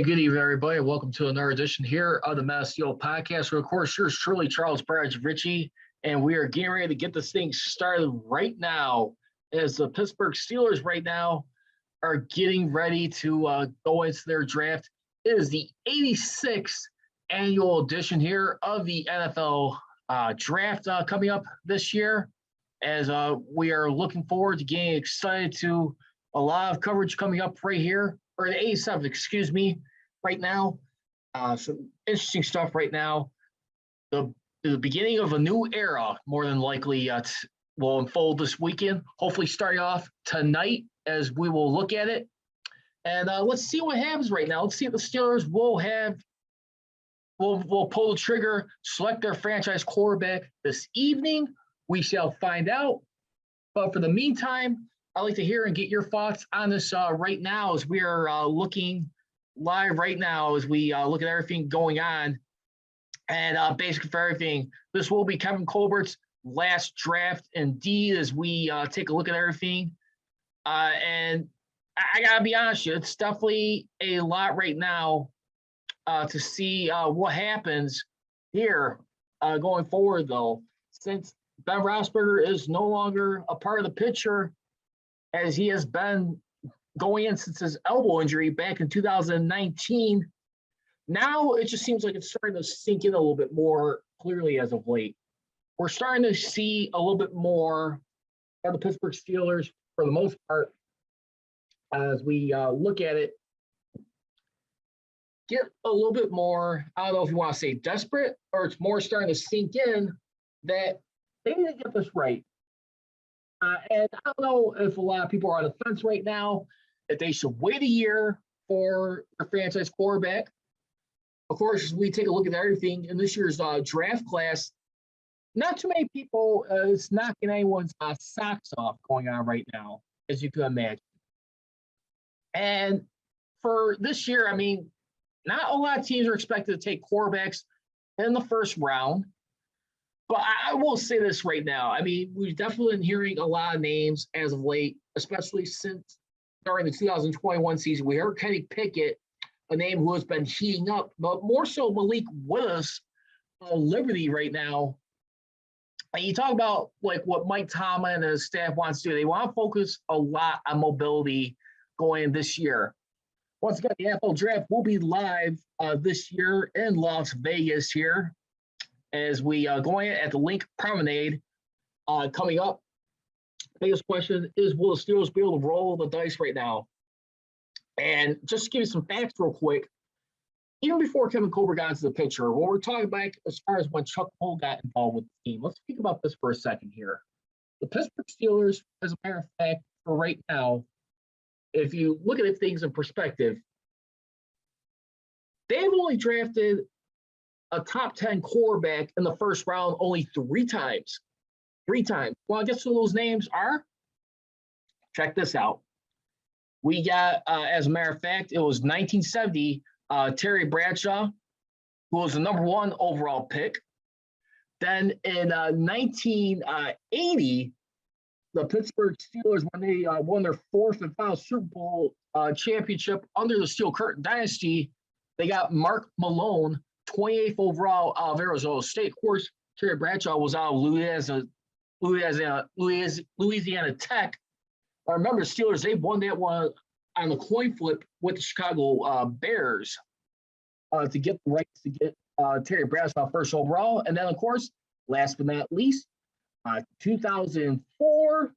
Good evening, everybody. Welcome to another edition here of the Massio Podcast. Of course, yours truly, Charles Prodigy Richey, and we are getting ready to get this thing started right now as the Pittsburgh Steelers right now are getting ready to go into their draft. It is the 86th annual edition here of the NFL draft coming up this year as we are looking forward to getting excited to a lot of coverage coming up right here, or the 87th, excuse me, right now. Some interesting stuff right now. The beginning of a new era, more than likely, will unfold this weekend. Hopefully starting off tonight as we will look at it. And let's see what happens right now. Let's see if the Steelers will pull the trigger, select their franchise quarterback this evening. We shall find out. But for the meantime, I'd like to hear and get your thoughts on this right now as we are looking live right now as we look at everything going on. And basically for everything, this will be Kevin Colbert's last draft indeed as we take a look at everything. And I got to be honest, it's definitely a lot right now to see what happens here going forward, though, since Ben Roethlisberger is no longer a part of the picture as he has been going in since his elbow injury back in 2019. Now it just seems like it's starting to sink in a little bit more clearly as of late. We're starting to see a little bit more of the Pittsburgh Steelers for the most part as we look at it. Get a little bit more, I don't know if you want to say desperate, or it's more starting to sink in that they need to get this right. And I don't know if a lot of people are on the fence right now, if they should wait a year for a franchise quarterback. Of course, as we take a look at everything in this year's draft class, not too many people is knocking anyone's socks off going on right now, as you can imagine. And for this year, I mean, not a lot of teams are expected to take quarterbacks in the first round. But I will say this right now. I mean, we've definitely been hearing a lot of names as of late, especially since during the 2021 season. We heard Kenny Pickett, a name who has been heating up, but more so Malik Willis, Liberty right now. And you talk about like what Mike Tomlin and his staff wants to do. They want to focus a lot on mobility going this year. Once again, the NFL draft will be live this year in Las Vegas here, as we go in at the Link Promenade coming up. Biggest question is, will the Steelers be able to roll the dice right now? And just to give you some facts real quick, even before Kevin Colbert got into the picture, when we're talking back as far as when Chuck Cole got involved with the team, let's think about this for a second here. The Pittsburgh Steelers, as a matter of fact, for right now, if you look at things in perspective, they've only drafted a top 10 quarterback in the first round only three times. Well, I guess who those names are? Check this out. We got, as a matter of fact, it was 1970, Terry Bradshaw, who was the number one overall pick. Then in 1980, the Pittsburgh Steelers, when they won their fourth and final Super Bowl championship under the Steel Curtain dynasty, they got Mark Malone, 28th overall out of Arizona State. Of course, Terry Bradshaw was out of Louisiana Tech. I remember the Steelers, they won that one on the coin flip with the Chicago Bears to get the rights to get Terry Bradshaw first overall. And then, of course, last but not least, 2004,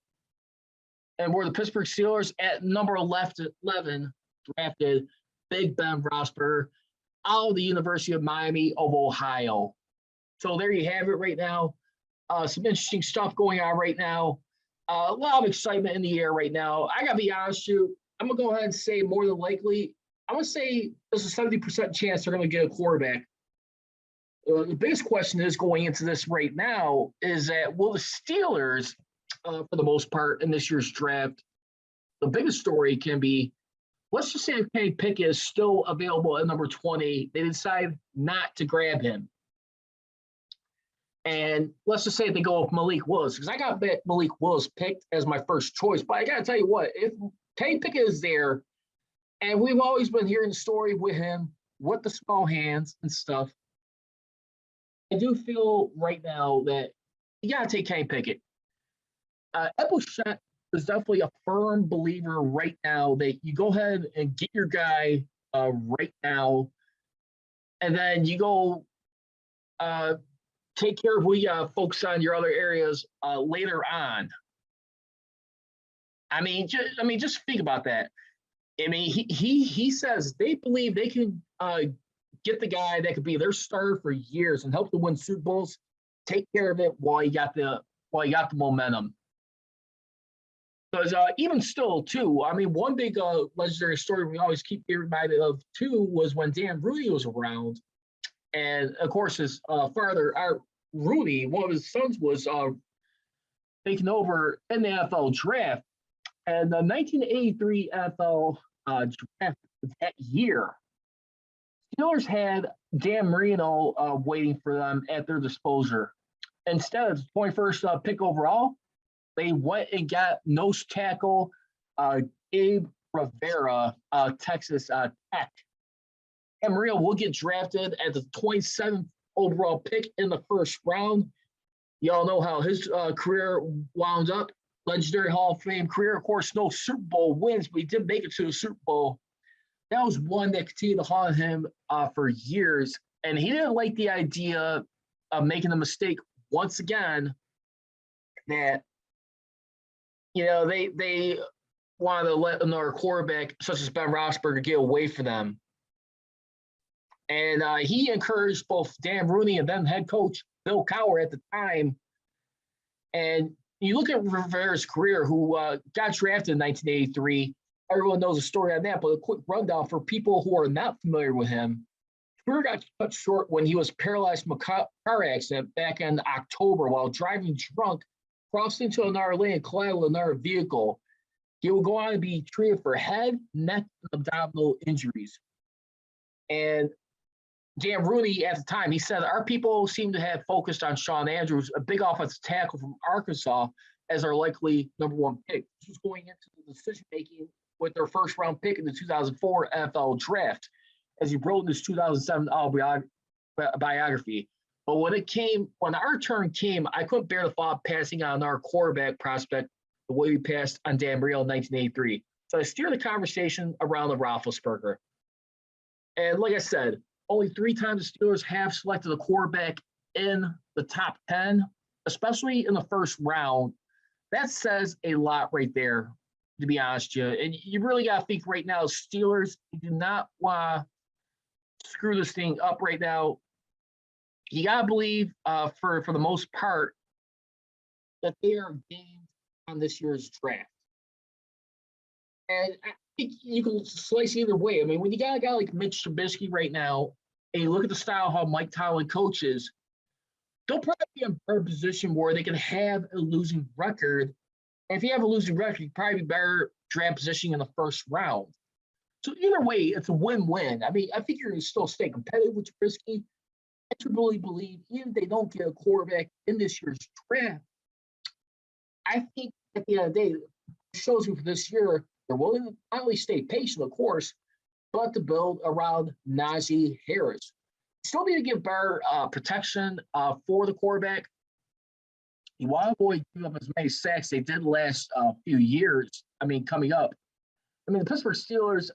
and where the Pittsburgh Steelers at number 11 drafted Big Ben Roethlisberger out of the University of Miami of Ohio. So there you have it right now. Some interesting stuff going on right now. A lot of excitement in the air right now. I got to be honest with you. I'm going to go ahead and say more than likely, I'm going to say there's a 70% chance they're going to get a quarterback. The biggest question is going into this right now is that will the Steelers, for the most part in this year's draft, the biggest story can be, let's just say if Kenny Pickett is still available at number 20, they decide not to grab him. And let's just say they go with Malik Willis, because I got Malik Willis picked as my first choice. But I got to tell you what, if Kenny Pickett is there, And we've always been hearing the story with him, with the small hands and stuff. I do feel right now that you got to take Kenny Pickett. Eppleshett is definitely a firm believer right now that you go ahead and get your guy right now, and then you go take care of what you focus on your other areas later on. Just think about that. I mean, he says they believe they can get the guy that could be their starter for years and help them win Super Bowls. Take care of it while you got the momentum. Because even still, too, I mean, one big legendary story we always keep being reminded of, too, was when Dan Rooney was around. And, of course, his father, Rooney, one of his sons, was taken over in the NFL draft. And the 1983 NFL draft that year, Steelers had Dan Marino waiting for them at their disposal. Instead of the 21st pick overall, they went and got nose tackle Abe Rivera, Texas Tech. And Marino will get drafted at the 27th overall pick in the first round. Y'all know how his career wound up. Legendary Hall of Fame career. Of course, no Super Bowl wins, but he did make it to the Super Bowl. That was one that continued to haunt him for years. And he didn't like the idea of making the mistake once again that, they wanted to let another quarterback such as Ben Roethlisberger get away from them. And he encouraged both Dan Rooney and then head coach Bill Cowher at the time. And you look at Rivera's career, who got drafted in 1983. Everyone knows the story on that, but a quick rundown for people who are not familiar with him. Career got cut short when he was paralyzed from a car accident back in October while driving drunk, crossed into another lane and collided with another vehicle. He will go on to be treated for head, neck, and abdominal injuries. And Dan Rooney, at the time, he said, our people seem to have focused on Shawn Andrews, a big offensive tackle from Arkansas, as our likely number one pick. This was going into the decision-making with their first-round pick in the 2004 NFL Draft, as he wrote in his 2007 biography. But when our turn came, I couldn't bear the thought of passing on our quarterback prospect the way we passed on Dan Marino in 1983. So I steered the conversation around the Roethlisberger. And like I said, only 3 times the Steelers have selected a quarterback in the top 10, especially in the first round. That says a lot right there, to be honest with you. And you really got to think right now, Steelers, you do not want to screw this thing up right now. You got to believe, for the most part, that they are gained on this year's draft. And I think you can slice either way. I mean, when you got a guy like Mitch Trubisky right now, and you look at the style how Mike Tomlin coaches, they'll probably be in a better position where they can have a losing record. And if you have a losing record, you probably be better draft position in the first round. So either way, it's a win-win. I mean, I think you're going to still stay competitive with Trubisky. I truly believe even if they don't get a quarterback in this year's draft, I think at the end of the day, it shows you for this year, they're willing to not only stay patient, of course, but to build around Najee Harris. Still need to give better protection for the quarterback. You want to avoid giving up as many sacks they did last few years. Coming up. The Pittsburgh Steelers,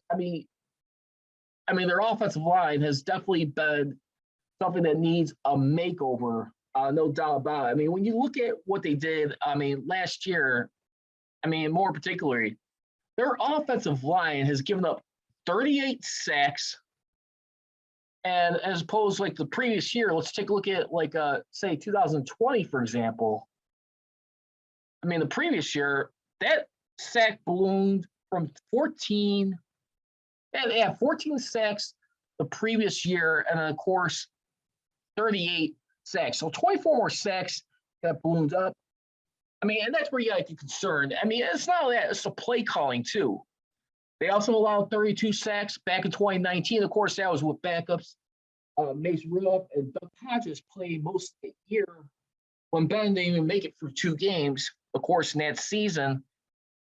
their offensive line has definitely been something that needs a makeover, no doubt about it. When you look at what they did, last year, more particularly, their offensive line has given up 38 sacks. And as opposed to like the previous year, let's take a look at say 2020, for example. The previous year, that sack ballooned from 14. They had 14 sacks the previous year, and then of course 38 sacks. So 24 more sacks that ballooned up. And that's where you got to be concerned. It's not that, it's the play calling too. They also allowed 32 sacks back in 2019. Of course, that was with backups. Mason Rudolph and Doug Hodges played most of the year when Ben didn't even make it through 2 games, of course, in that season.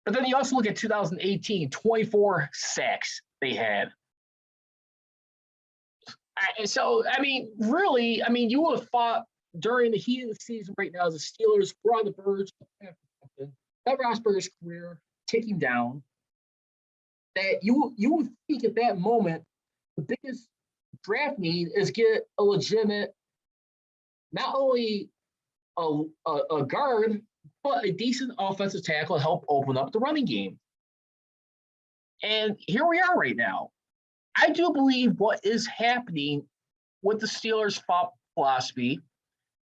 But then you also look at 2018, 24 sacks. they had. So, I mean, really, I mean, you would have thought during the heat of the season right now, the Steelers were on the verge of Ben Roethlisberger's career ticking down, that you would think at that moment the biggest draft need is get a legitimate, not only a guard, but a decent offensive tackle to help open up the running game. And here we are right now. I do believe what is happening with the Steelers' philosophy,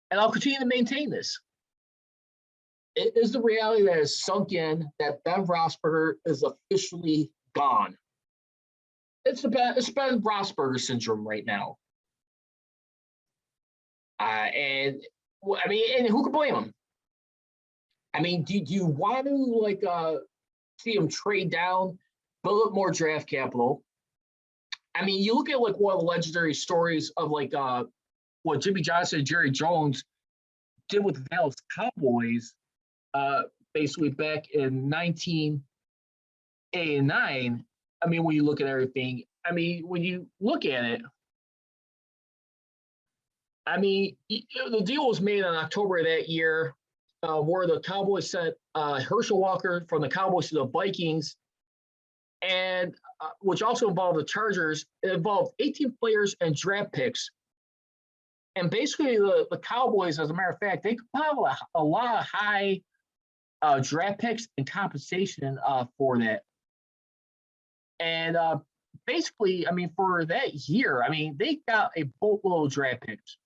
and I'll continue to maintain this. It is the reality that has sunk in that Ben Roethlisberger is officially gone. It's Ben Roethlisberger syndrome right now. And I mean, and who can blame him? I mean, do you want to see him trade down, build up more draft capital? I mean, you look at one of the legendary stories of what Jimmy Johnson and Jerry Jones did with the Dallas Cowboys, basically back in 1989. I mean, when you look at everything, I mean, when you look at it, I mean, the deal was made in October of that year, where the Cowboys sent Herschel Walker from the Cowboys to the Vikings, and which also involved the Chargers. It involved 18 players and draft picks. And basically, the Cowboys, as a matter of fact, they compiled a lot of high draft picks and compensation for that. And basically, I mean, for that year, I mean, they got a boatload of draft picks.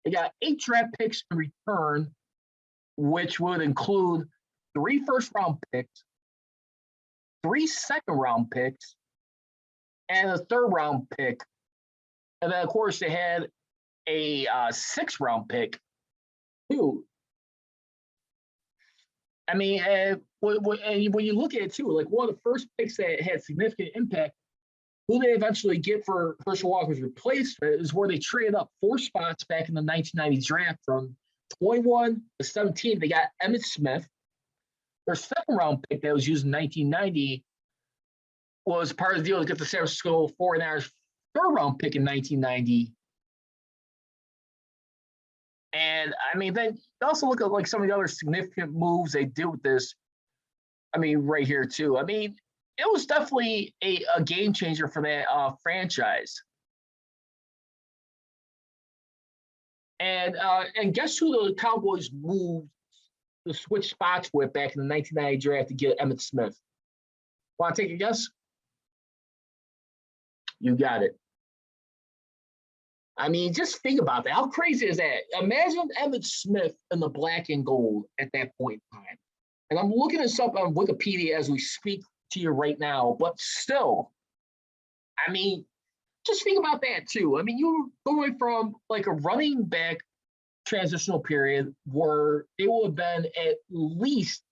They got 8 draft picks in return, which would include 3 first-round picks, 3 second-round picks, and a third-round pick. And then, of course, they had a 6th-round pick, too. I mean, and when you look at it, too, one of the first picks that had significant impact, who they eventually get for Herschel Walker's replacement is where they traded up 4 spots back in the 1990 draft from 21 to 17. They got Emmitt Smith. Their 2nd-round pick that was used in 1990 was part of the deal to get the San Francisco 49ers 3rd-round pick in 1990. And, I mean, then you also look at, some of the other significant moves they did with this. I mean, right here, too. I mean, it was definitely a game changer for that franchise. And guess who the Cowboys moved to switch spots with back in the 1990 draft to get Emmitt Smith? Want to take a guess? You got it. I mean, just think about that. How crazy is that? Imagine Emmitt Smith in the black and gold at that point in time. And I'm looking this up on Wikipedia as we speak to you right now, but still, I mean, just think about that too. I mean, you're going from a running back transitional period where it would have been at least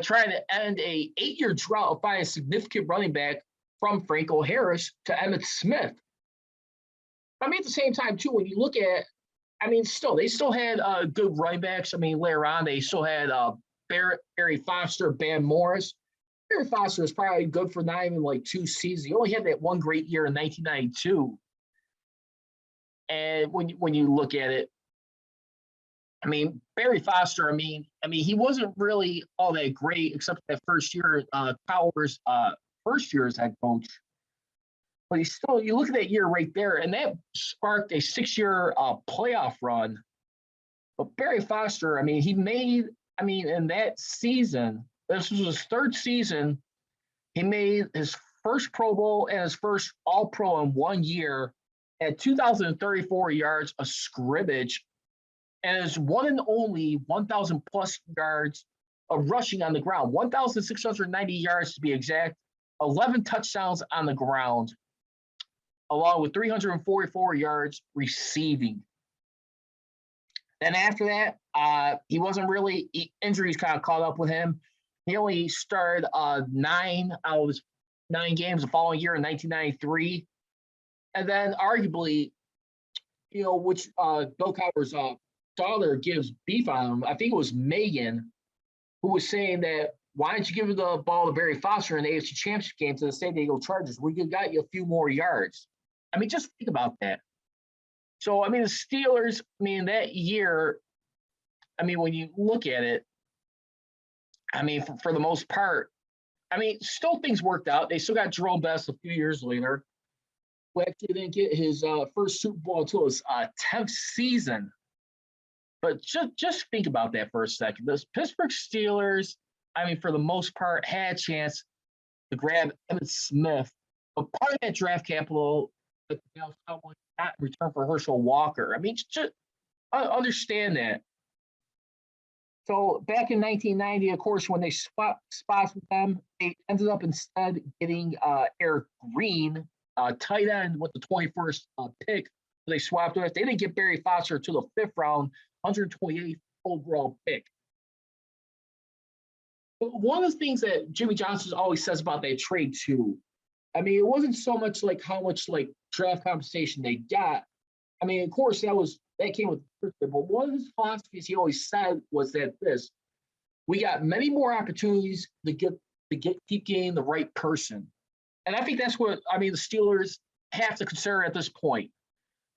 trying to end a 8-year drought by a significant running back from Franco Harris to Emmitt Smith. I mean, at the same time too, when you look at, I mean, they still had good running backs. I mean, later on, they still had Barry Foster, Bam Morris. Barry Foster was probably good for not even 2 seasons. He only had that one great year in 1992. And when you look at it, I mean, Barry Foster, I mean, he wasn't really all that great except that first year, Powers' first year as head coach. But you look at that year right there, and that sparked a 6-year playoff run. But Barry Foster, I mean, he made, in that season, this was his 3rd season, he made his first Pro Bowl and his first All-Pro in 1 year at 2,034 yards of scrimmage, and his one and only 1,000-plus yards of rushing on the ground, 1,690 yards to be exact, 11 touchdowns on the ground, along with 344 yards receiving. Then after that, he wasn't really, injuries kind of caught up with him. He only started 9 out of his 9 games the following year in 1993. And then arguably, which Bill Cowper's daughter gives beef on him, I think it was Megan, who was saying that why don't you give the ball to Barry Foster in the AFC Championship game to the San Diego Chargers? We got you a few more yards. I mean, just think about that. So, I mean, the Steelers, I mean, that year, I mean, when you look at it, I mean, for the most part, I mean, still things worked out. They still got Jerome Bettis a few years later, who actually didn't get his first Super Bowl until his 10th season. But just think about that for a second. Those Pittsburgh Steelers, I mean, for the most part, had a chance to grab Emmitt Smith, but part of that draft capital that the Dallas Cowboys got in return for Herschel Walker. I mean, just understand that. So back in 1990, of course, when they swapped spots with them, they ended up instead getting Eric Green, tight end with the 21st pick. They swapped with. They didn't get Barry Foster to the 5th round, 128th overall pick. But one of the things that Jimmy Johnson always says about that trade too, I mean, it wasn't so much like how much like draft compensation they got. I mean, of course, that came with the first, but one of his philosophies he always said was that we got many more opportunities to keep getting the right person. And I think that's what, I mean, the Steelers have to consider at this point.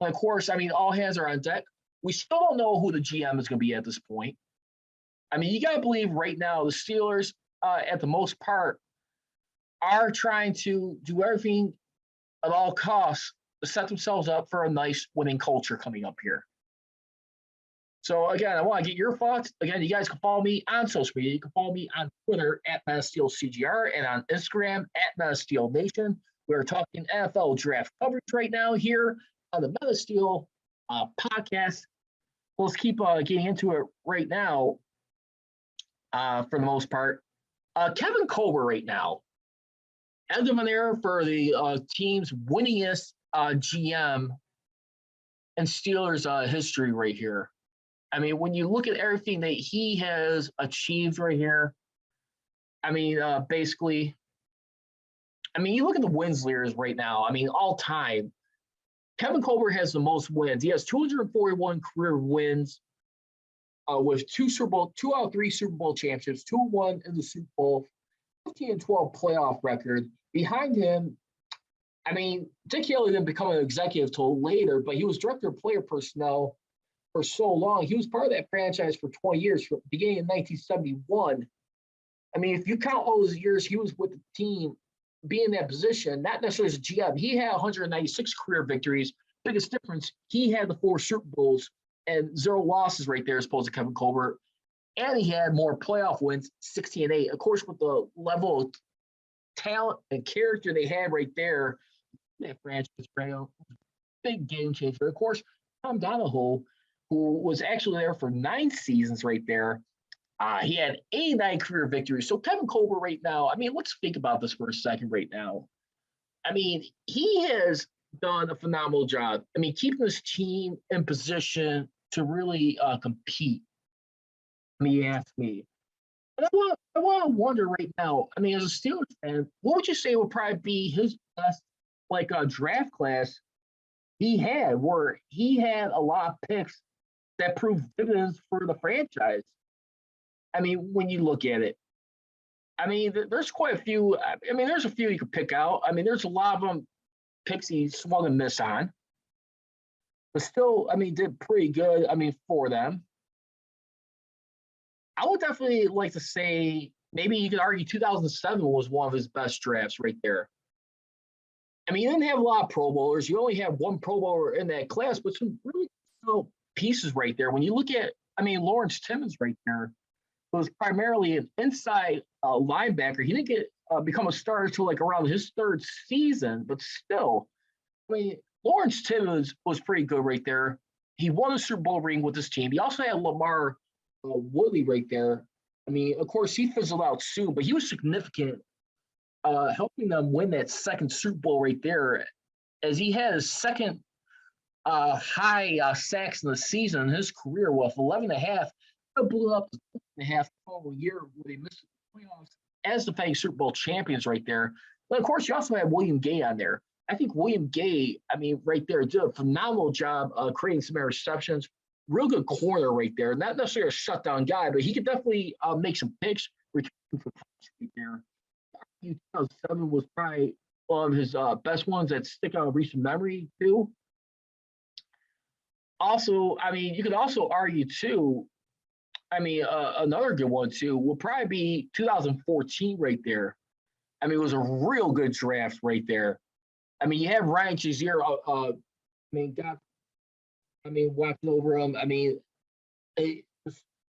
And of course, I mean, all hands are on deck. We still don't know who the GM is going to be at this point. I mean, you got to believe right now the Steelers, at the most part, are trying to do everything at all costs to set themselves up for a nice winning culture coming up here. So, again, I want to get your thoughts. Again, you guys can follow me on social media. You can follow me on Twitter at MetaSteelCGR and on Instagram at MetaSteelNation. We're talking NFL draft coverage right now here on the MetaSteel podcast. Let's keep getting into it right now for the most part. Kevin Colbert right now, end of an era for the team's winningest GM in Steelers history right here. I mean, when you look at everything that he has achieved right here, I mean, basically, I mean, you look at the wins leaders right now. I mean, all time, Kevin Colbert has the most wins. He has 241 career wins with 2 out of 3 Super Bowl championships, 2-1 in the Super Bowl, 15-12 playoff record. Behind him, I mean, Dick Haley didn't become an executive till later, but he was director of player personnel for so long. He was part of that franchise for 20 years, beginning in 1971. I mean, if you count all those years he was with the team, being in that position, not necessarily as a GM, he had 196 career victories. Biggest difference, he had the 4 Super Bowls and 0 losses right there as opposed to Kevin Colbert. And he had more playoff wins, 16-8. Of course, with the level of talent and character they had right there, that franchise, big game changer. Of course, Tom Donahoe, who was actually there for 9 seasons right there, he had 89 career victories. So Kevin Colbert right now, I mean, let's think about this for a second right now. I mean, he has done a phenomenal job. I mean, keeping this team in position to really compete. I mean, you ask me. And I want to wonder right now, I mean, as a Steelers fan, what would you say would probably be his best, like, draft class he had, where he had a lot of picks that proved dividends for the franchise? I mean, when you look at it, I mean, there's quite a few. I mean, there's a few you could pick out. I mean, there's a lot of them picks he swung and missed on, but still, I mean, did pretty good. I mean, for them, I would definitely like to say maybe you could argue 2007 was one of his best drafts right there. I mean, you didn't have a lot of Pro Bowlers. You only have 1 Pro Bowler in that class, but some really good pieces right there. When you look at, I mean, Lawrence Timmons right there was primarily an inside linebacker. He didn't get become a starter until like around his 3rd season, but still, I mean, Lawrence Timmons was pretty good right there. He won a Super Bowl ring with his team. He also had Lamar Woodley right there. I mean, of course, he fizzled out soon, but he was significant, helping them win that 2nd Super Bowl right there, as he had his 2nd high sacks in the season in his career with 11.5. It blew up to 6.5 total year where they missed the playoffs as defending Super Bowl champions right there. But of course, you also had William Gay on there. I think William Gay, I mean, right there, did a phenomenal job creating some interceptions. Real good corner right there. Not necessarily a shutdown guy, but he could definitely make some picks, return for right there. 2007 was probably one of his best ones that stick out of recent memory too. Also, I mean, you could also argue too. I mean, another good one too will probably be 2014 right there. I mean, it was a real good draft right there. I mean, you have Ryan Shazier. I mean, got. I mean, watching over him. I mean, it,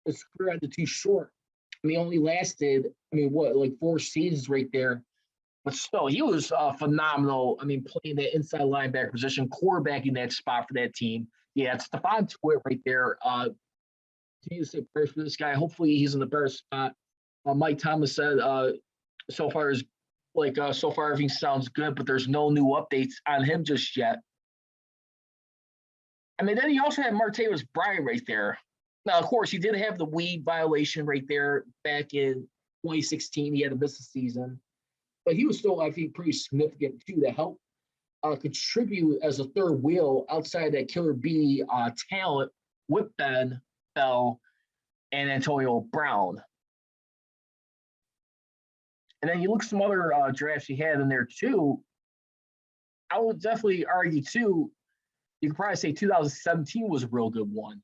his career ended too short. I mean, only lasted. I mean, what like 4 seasons right there. But still, he was phenomenal. I mean, playing that inside linebacker position, quarterbacking that spot for that team. Yeah, it's Stephon Tuitt right there. Continue to say prayers for this guy. Hopefully, he's in the better spot. Mike Thomas said, so far as so far everything sounds good, but there's no new updates on him just yet. I mean, then he also had Martavis Bryant right there. Now, of course, he did have the weed violation right there back in 2016. He had to miss the season, but he was still, I think, pretty significant too to help contribute as a third wheel outside that killer B talent with Ben Bell and Antonio Brown. And then you look at some other drafts he had in there too. I would definitely argue too, you could probably say 2017 was a real good one.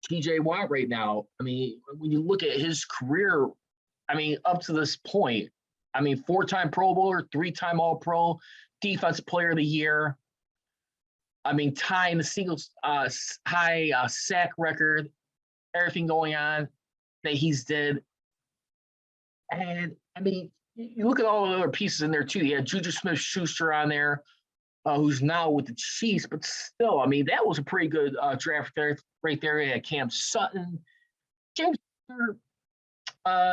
TJ Watt right now, I mean, when you look at his career, I mean, up to this point, I mean, 4-time Pro Bowler, 3-time All-Pro, Defensive Player of the Year. I mean, tying the singles high sack record, everything going on that he's did. And, I mean, you look at all the other pieces in there, too. You had Juju Smith-Schuster on there, who's now with the Chiefs, but still, I mean, that was a pretty good draft there, right there. You had Cam Sutton. James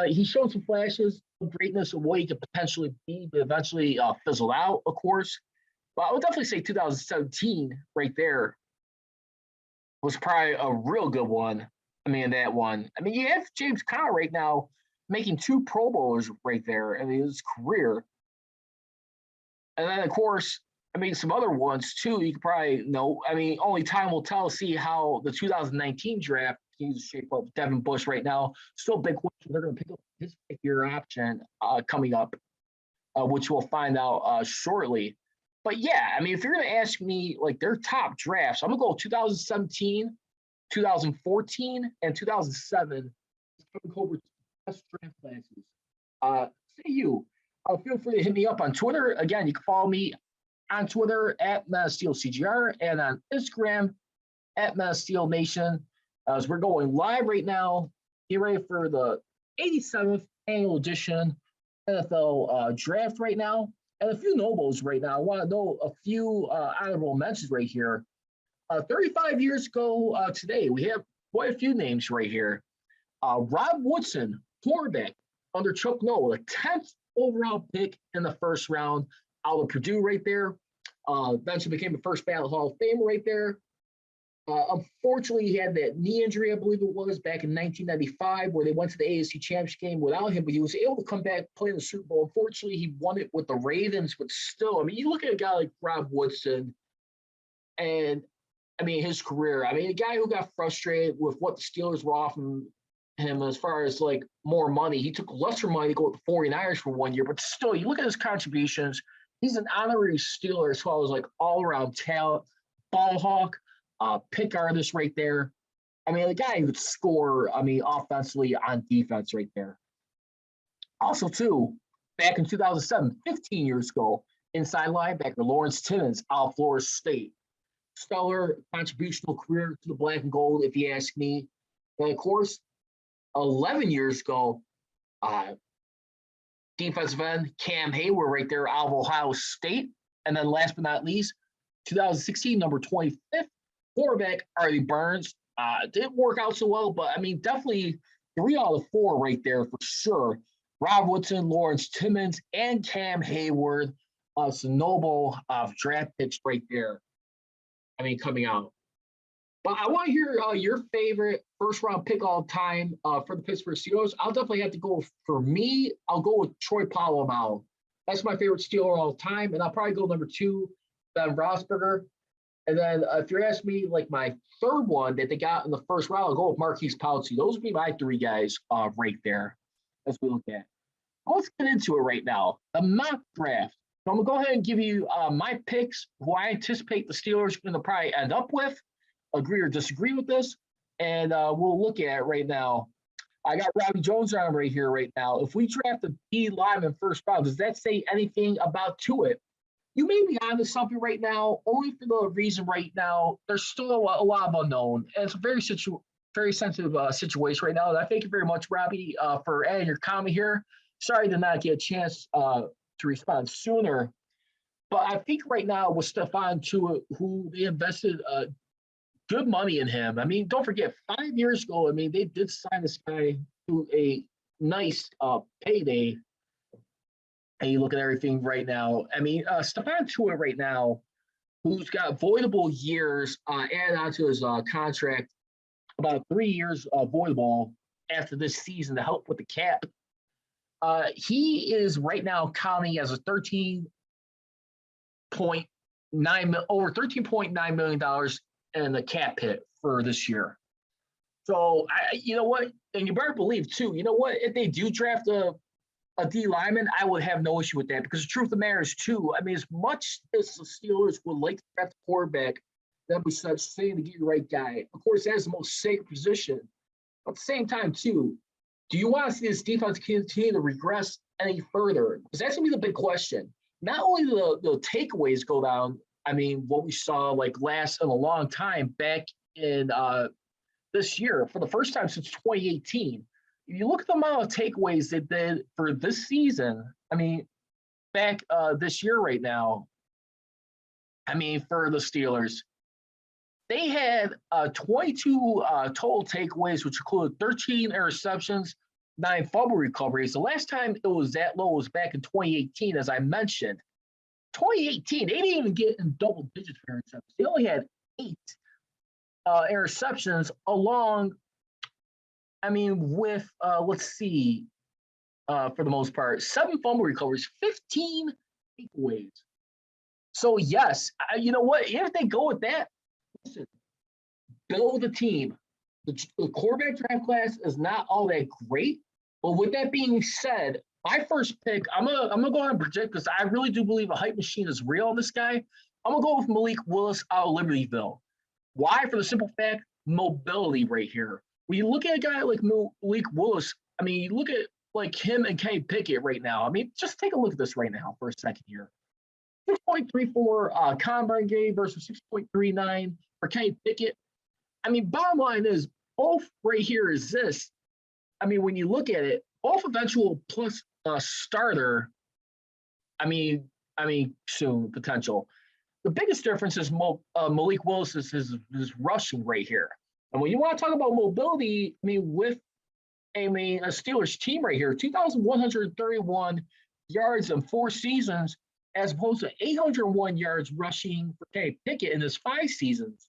he showed some flashes of greatness of what he could potentially be, but eventually fizzled out, of course. But I would definitely say 2017 right there was probably a real good one. I mean, that one. I mean, you have James Conner right now making 2 Pro Bowlers right there in his career. And then, of course, I mean, some other ones, too, you could probably know. I mean, only time will tell, see how the 2019 draft continues to shape up. Devin Bush right now, still a big question. They're going to pick up his fifth-year option coming up, which we'll find out shortly. But, yeah, I mean, if you're going to ask me, like, their top drafts, I'm going to go 2017, 2014, and 2007. Kevin Colbert's best draft classes. Say you. Feel free to hit me up on Twitter. Again, you can follow me on Twitter at MassSteelCGR and on Instagram at MassSteelNation. As we're going live right now, get ready for the 87th annual edition NFL draft right now. And a few nobles right now. I want to know a few honorable mentions right here. 35 years ago today, we have quite a few names right here. Rob Woodson, quarterback under Chuck Noll, the 10th overall pick in the first round out of Purdue right there. Eventually became a first ballot Hall of Famer right there. Unfortunately, he had that knee injury, I believe it was, back in 1995, where they went to the AFC Championship game without him, but he was able to come back, play in the Super Bowl. Unfortunately, he won it with the Ravens, but still, I mean, you look at a guy like Rob Woodson, and, I mean, his career, I mean, a guy who got frustrated with what the Steelers were offering him as far as, like, more money. He took lesser money to go with the 49ers for 1 year, but still, you look at his contributions, he's an honorary Steeler as well as, like, all-around talent, ball hawk, pick artist right there. I mean, the guy who could score, I mean, offensively on defense right there. Also, too, back in 2007, 15 years ago, inside linebacker Lawrence Timmons out of Florida State. Stellar contributional career to the black and gold, if you ask me. And, of course, 11 years ago, defensive end Cam Hayward right there out of Ohio State. And then last but not least, 2016, number 25th, quarterback Artie Burns. Didn't work out so well, but I mean, definitely 3 out of 4 right there for sure. Rob Woodson, Lawrence Timmons, and Cam Hayward. Some noble draft picks right there. I mean, coming out. But I want to hear your favorite first-round pick all time for the Pittsburgh Steelers. I'll definitely have to go for me. I'll go with Troy Polamalu. That's my favorite Steeler all time, and I'll probably go number 2, Ben Roethlisberger. And then if you're asking me, like, my third one that they got in the first round, I'll go with Marquise Pouncey. Those would be my 3 guys right there as we look at. let's get into it right now. The mock draft. So I'm going to go ahead and give you my picks, who I anticipate the Steelers are going to probably end up with, agree or disagree with this, and we'll look at it right now. I got Robbie Jones on right here right now. If we draft a D lineman first round, does that say anything about Tuitt? You may be onto something right now, only for the reason right now there's still a lot of unknown, and it's a very sensitive situation right now. And I thank you very much, Robbie, for adding your comment here. Sorry to not get a chance to respond sooner, but I think right now with Stephon Tuitt, who they invested good money in him. I mean, don't forget, 5 years ago, I mean, they did sign this guy to a nice payday. And you look at everything right now. I mean, Stephon Tuitt right now, who's got voidable years added onto his contract, about 3 years voidable after this season to help with the cap. He is right now counting as a over $13.9 million in the cap hit for this year. So, you know what? And you better believe, too, you know what? If they do draft a D lineman, I would have no issue with that because the truth of the matter is, too, I mean, as much as the Steelers would like to draft a quarterback, that was such saying to get the right guy. Of course, that is the most sacred position. But at the same time, too, do you want to see this defense continue to regress any further? Because that's going to be the big question. Not only the takeaways go down, I mean, what we saw like last in a long time back in this year, for the first time since 2018. If you look at the amount of takeaways they did for this season, I mean, back this year right now, I mean, for the Steelers, they had 22 total takeaways, which included 13 interceptions, 9 fumble recoveries. The last time it was that low was back in 2018, as I mentioned. 2018, they didn't even get in double digits for interceptions. They only had 8 interceptions along, I mean, with, let's see, for the most part, 7 fumble recoveries, 15 takeaways. So, yes, you know what? If they go with that, listen, build a team. The quarterback draft class is not all that great. But with that being said, my first pick, I'm gonna go ahead and project because I really do believe a hype machine is real on this guy. I'm gonna go with Malik Willis out of Libertyville. Why? For the simple fact, mobility right here. When you look at a guy like Malik Willis, I mean, you look at like him and Kenny Pickett right now. I mean, just take a look at this right now for a second here. 6.34 combine grade versus 6.39 for Kenny Pickett. I mean, bottom line is both right here is this. I mean, when you look at it, both eventual plus starter. I mean, soon potential. The biggest difference is Malik Willis is his rushing right here. And when you want to talk about mobility, I mean, with a Steelers team right here, 2,131 yards in 4 seasons, as opposed to 801 yards rushing for Kenny Pickett in his 5 seasons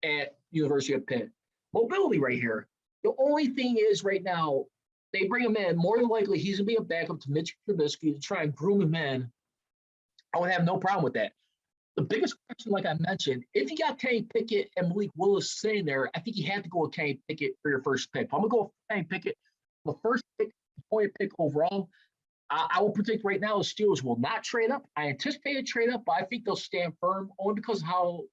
at University of Pitt. Mobility right here. The only thing is right now, they bring him in. More than likely, he's going to be a backup to Mitch Trubisky to try and groom him in. I would have no problem with that. The biggest question, like I mentioned, if you got Kenny Pickett and Malik Willis sitting there, I think you have to go with Kenny Pickett for your first pick. I'm going to go with Kenny Pickett. The first pick, point pick overall. I will predict right now the Steelers will not trade up. I anticipate a trade up, but I think they'll stand firm only because of how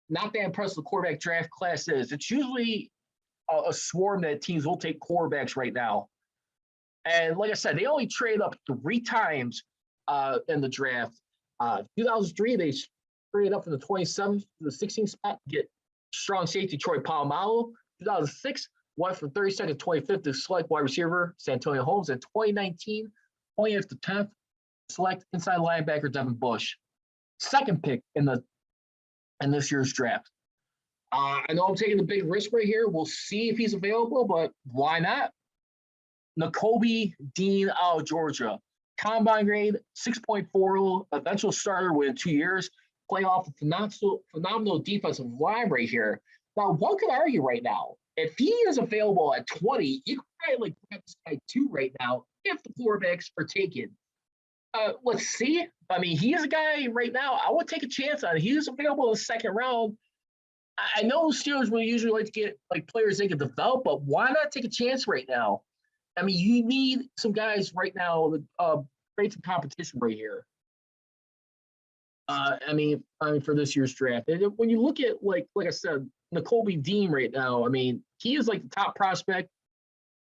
not that impressive the quarterback draft class is. It's usually a swarm that teams will take quarterbacks right now. And like I said, they only trade up 3 times in the draft. 2003, they traded up from the 27th to the 16th spot to get strong safety Troy Polamalu. 2006, went from 32nd to 25th to select wide receiver Santonio Holmes. And 2019, 20th to 10th, select inside linebacker Devin Bush. Second pick in this year's draft. I know I'm taking the big risk right here. We'll see if he's available, but why not? Nakobe Dean out of Georgia. Combine grade, 6.40, eventual starter within 2 years, playing off a phenomenal defensive line right here. Now, one could argue right now, if he is available at 20, you could probably like grab this guy too right now if the quarterbacks are taken. Let's see. I mean, he is a guy right now I would take a chance on. He is available in the second round. I know Steelers will usually like to get like players they can develop, but why not take a chance right now? I mean, you need some guys right now to create some competition right here. I mean, for this year's draft, and when you look at like I said, Nakobe Dean right now, I mean, he is like the top prospect.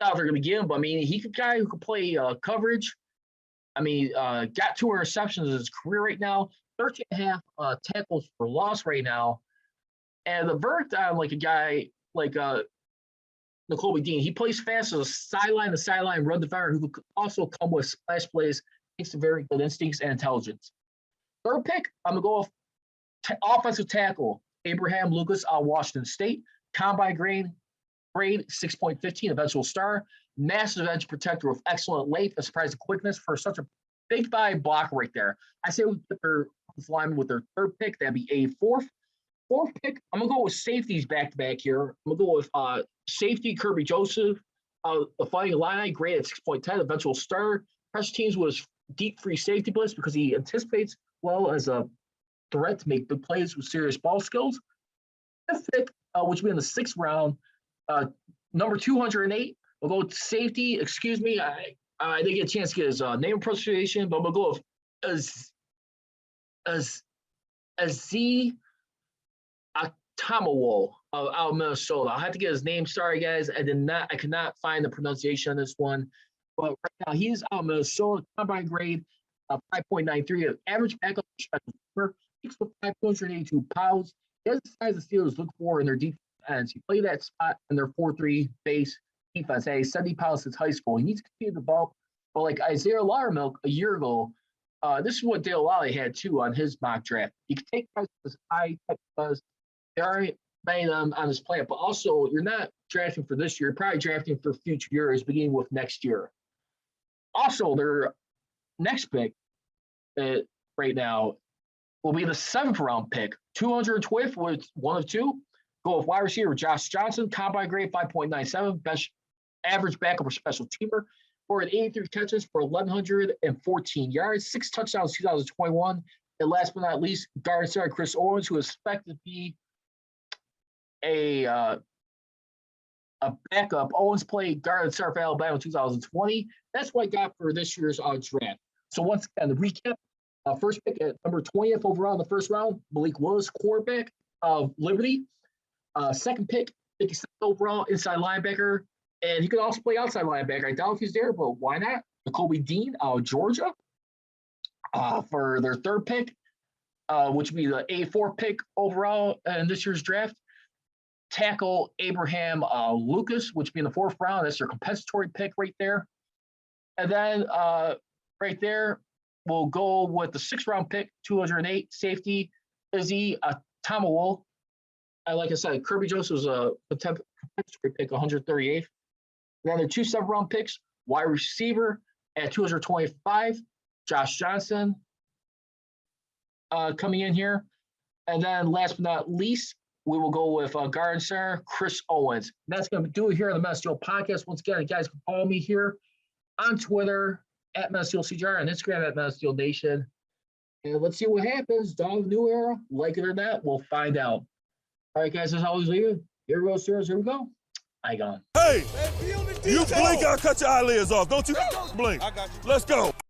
Not they're going to give him, but I mean, he's a guy who can play coverage. I mean, got 2 interceptions in his career right now, 13.5 tackles for loss right now, and the verdict on like a guy like Nakobe Dean, he plays fast as a sideline to sideline run defender who could also come with splash plays, thanks to very good instincts and intelligence. Third pick, I'm going to go with offensive tackle, Abraham Lucas out of Washington State. Combine grade 6.15, eventual star. Massive edge protector with excellent length and surprising quickness for such a big body blocker right there. I say we put their lineman with their third pick. That'd be a fourth. Fourth pick, I'm going to go with safeties back-to-back here. I'm going to go with safety Kirby Joseph, the Fighting Illini, grade at 6.10, eventual star. Pressure teams with deep free safety blitz because he anticipates well as a threat to make big plays with serious ball skills. Fifth pick, which will be in the 6th round, number 208. We'll go with safety. Excuse me, I didn't get a chance to get his name pronunciation, but we'll go with Z. Tamawo out of Minnesota. I'll have to get his name. Sorry, guys. I could not find the pronunciation on this one. But right now, he's out of Minnesota. Combine grade 5.93. Average backup special teamer. 6'5", 282 pounds. He has the size the Steelers look for in their defense ends. He played that spot in their 4-3 base defense. He's 70 pounds since high school. He needs to continue to develop. But like Isaiah Loudermilk a year ago, this is what Dale Lally had too on his mock draft. You can take guys as high because there aren't many of them on this planet, but also you're not drafting for this year. You're probably drafting for future years, beginning with next year. Also, their next pick right now will be the 7th round pick. 212th with 1 of 2. Go with wide receiver Josh Johnson, combine grade 5.97, best average backup or special teamer. For 83 catches for 1,114 yards, 6 touchdowns 2021. And last but not least, guard center Chris Owens, who is expected to be a backup. Owens played guard center for Alabama in 2020. That's what I got for this year's draft. So once again, the recap, first pick at number 20th overall in the 1st round, Malik Willis, quarterback of Liberty. Second pick, 57th overall, inside linebacker. And he could also play outside linebacker. I doubt if he's there, but why not? Nakobe Dean out of Georgia. For their 3rd pick, which would be the A4 pick overall in this year's draft. Tackle Abraham Lucas, which would be in the 4th round. That's their compensatory pick right there. And then right there, we'll go with the 6th round pick, 208, safety, Izzy Tamawo. Like I said, Kirby Joseph was a compensatory pick, 138th. Then their 2 7th round picks, wide receiver at 225, Josh Johnson coming in here. And then last but not least, we will go with guard center Chris Owens. And that's going to do it here on the MSDL podcast. Once again, you guys can follow me here on Twitter at MSDLCJR, on Instagram at MSDL Nation. And let's see what happens. Dawn of the new era, like it or not, we'll find out. All right, guys, as always, leaving. Here we go, sirs. Here we go. I gone. Hey, you blink, I'll cut your eyelids off. Don't you blink. I got you. Let's go.